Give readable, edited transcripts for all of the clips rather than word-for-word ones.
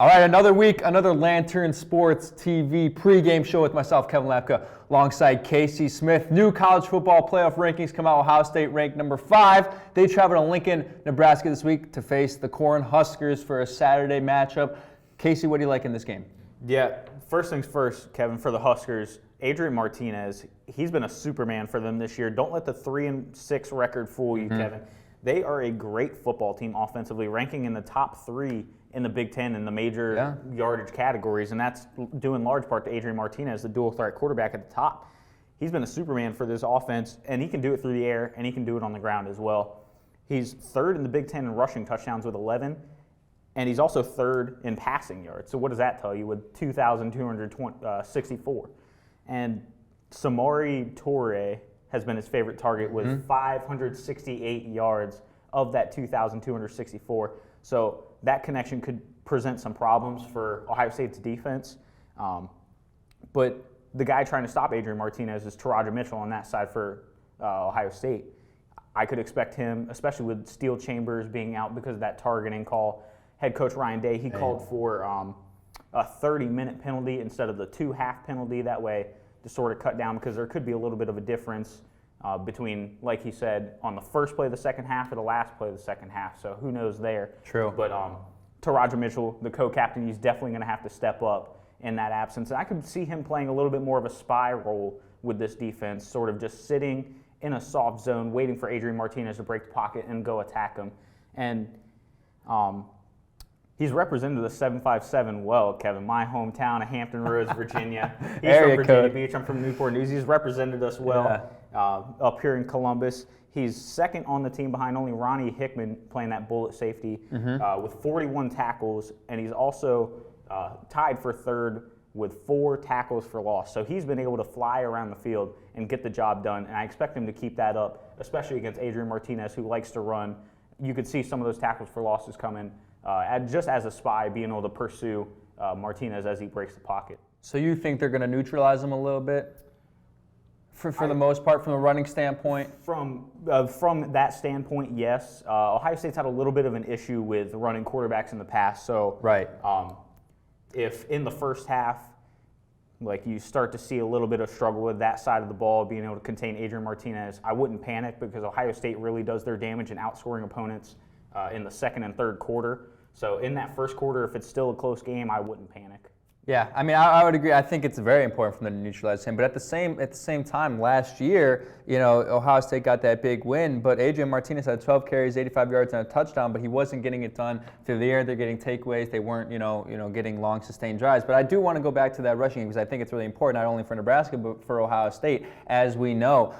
All right, another week, another Lantern Sports TV pregame show with myself, Kevin Lapka, alongside Casey Smith. New college football playoff rankings come out. Ohio State ranked number 5. They travel to Lincoln, Nebraska this week to face the Cornhuskers for a Saturday matchup. Casey, what do you like in this game? Yeah, first things first, Kevin, for the Huskers, Adrian Martinez, he's been a Superman for them this year. Don't let the 3-6 record fool you, Kevin. They are a great football team offensively, ranking in the top 3 in the Big Ten in the major yardage categories, and that's due in large part to Adrian Martinez, the dual threat quarterback at the top. He's been a Superman for this offense, and he can do it through the air, and he can do it on the ground as well. He's third in the Big Ten in rushing touchdowns with 11, and he's also third in passing yards. So what does that tell you with 2,264? And Samori Toure has been his favorite target with 568 yards of that 2,264. So that connection could present some problems for Ohio State's defense. But the guy trying to stop Adrian Martinez is Taraja Mitchell on that side for Ohio State. I could expect him, especially with Steel Chambers being out because of that targeting call. Head coach Ryan Day, he called for a 30-minute penalty instead of the 2-half penalty. That way to sort of cut down, because there could be a little bit of a difference between, like he said, on the first play of the second half or the last play of the second half. So who knows there. True. But Taraja Mitchell, the co-captain, he's definitely going to have to step up in that absence. And I could see him playing a little bit more of a spy role with this defense, sort of just sitting in a soft zone, waiting for Adrian Martinez to break the pocket and go attack him. And he's represented the 757 well, Kevin. My hometown of Hampton Roads, Virginia. He's from Virginia Beach. I'm from Newport News. He's represented us well up here in Columbus. He's second on the team behind only Ronnie Hickman playing that bullet safety with 41 tackles, and he's also tied for third with 4 tackles for loss. So he's been able to fly around the field and get the job done, and I expect him to keep that up, especially against Adrian Martinez, who likes to run. You could see some of those tackles for losses coming just as a spy, being able to pursue Martinez as he breaks the pocket. So you think they're going to neutralize him a little bit? For the most part, from a running standpoint? From that standpoint, yes. Ohio State's had a little bit of an issue with running quarterbacks in the past. So if in the first half, like, you start to see a little bit of struggle with that side of the ball, being able to contain Adrian Martinez, I wouldn't panic, because Ohio State really does their damage in outscoring opponents in the second and third quarter. So in that first quarter, if it's still a close game, I wouldn't panic. Yeah, I mean, I would agree. I think it's very important for them to neutralize him. But at the same time, last year, Ohio State got that big win, but Adrian Martinez had 12 carries, 85 yards, and a touchdown, but he wasn't getting it done through the air. They're getting takeaways. They weren't, getting long, sustained drives. But I do want to go back to that rushing game, because I think it's really important, not only for Nebraska, but for Ohio State. As we know,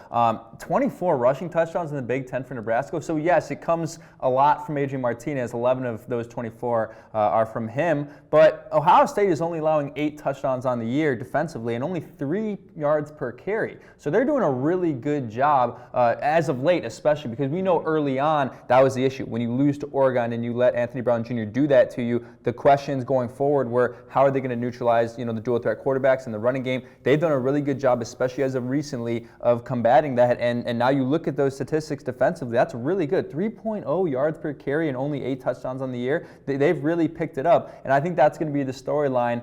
24 rushing touchdowns in the Big Ten for Nebraska. So, yes, it comes a lot from Adrian Martinez. 11 of those 24 are from him. But Ohio State is only allowing 8 touchdowns on the year defensively and only 3 yards per carry. So they're doing a really good job as of late, especially because we know early on that was the issue. When you lose to Oregon and you let Anthony Brown Jr. do that to you, the questions going forward were, how are they going to neutralize the dual threat quarterbacks in the running game? They've done a really good job, especially as of recently, of combating that. And now you look at those statistics defensively, that's really good. 3.0 yards per carry and only 8 touchdowns on the year. They've really picked it up. And I think that's going to be the storyline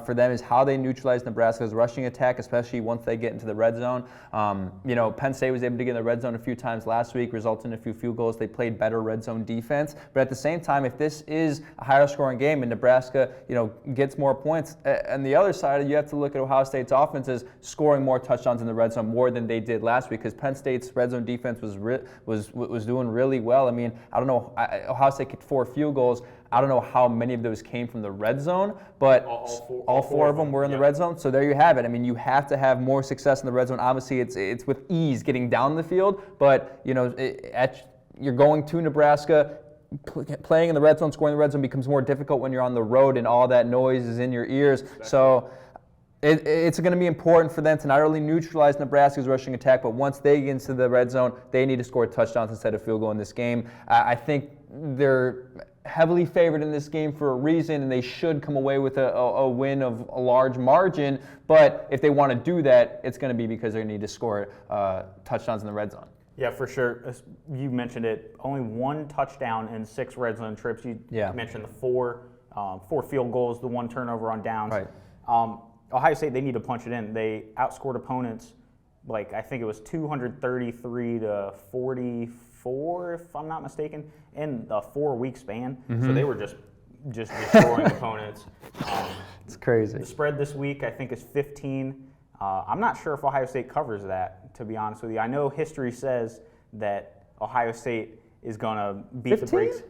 for them, is how they neutralize Nebraska's rushing attack, especially once they get into the red zone. Penn State was able to get in the red zone a few times last week, resulting in a few field goals. They played better red zone defense. But at the same time, if this is a higher scoring game and Nebraska, gets more points, and the other side, you have to look at Ohio State's offenses scoring more touchdowns in the red zone, more than they did last week, because Penn State's red zone defense was doing really well. I mean, I don't know, Ohio State kicked 4 field goals. I don't know how many of those came from the red zone, but all four of them were in the red zone. So there you have it. I mean, you have to have more success in the red zone. Obviously, it's with ease getting down the field, but you're going to Nebraska. Playing in the red zone, scoring in the red zone becomes more difficult when you're on the road and all that noise is in your ears. So it's going to be important for them to not only neutralize Nebraska's rushing attack, but once they get into the red zone, they need to score touchdowns instead of field goal in this game. I think they're heavily favored in this game for a reason, and they should come away with a win of a large margin. But if they want to do that, it's going to be because they need to score touchdowns in the red zone. Yeah, for sure. You mentioned it. Only 1 touchdown in 6 red zone trips. You mentioned the 4 4 field goals, the 1 turnover on downs. Right. Ohio State, they need to punch it in. They outscored opponents, like I think it was 233 to 44, if I'm not mistaken, in a 4-week span. So they were just destroying opponents. It's crazy. The spread this week, I think, is 15. I'm not sure if Ohio State covers that, to be honest with you. I know history says that Ohio State is going to beat 15? the brakes.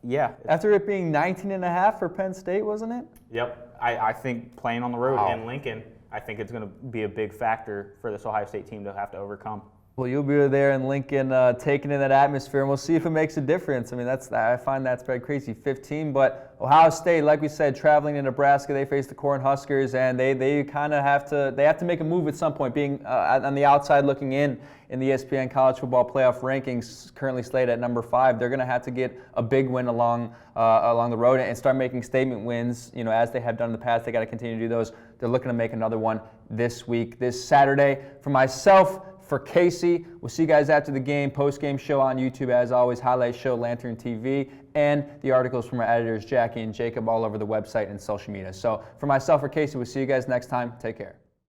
Yeah. After it being 19.5 for Penn State, wasn't it? Yep. I think playing on the road in Lincoln, I think it's going to be a big factor for this Ohio State team to have to overcome. Well, you'll be there in Lincoln taking in that atmosphere, and we'll see if it makes a difference. I mean, I find that spread crazy, 15. But Ohio State, like we said, traveling to Nebraska, they face the Cornhuskers, and they kind of have to make a move at some point. Being on the outside looking in the ESPN College Football Playoff rankings, currently slated at number 5, they're going to have to get a big win along the road and start making statement wins. You know, as they have done in the past, they got to continue to do those. They're looking to make another one this week, this Saturday. For myself. For Casey, we'll see you guys after the game, post-game show on YouTube, as always, highlight show, Lantern TV, and the articles from our editors, Jackie and Jacob, all over the website and social media. So for myself, for Casey, we'll see you guys next time. Take care.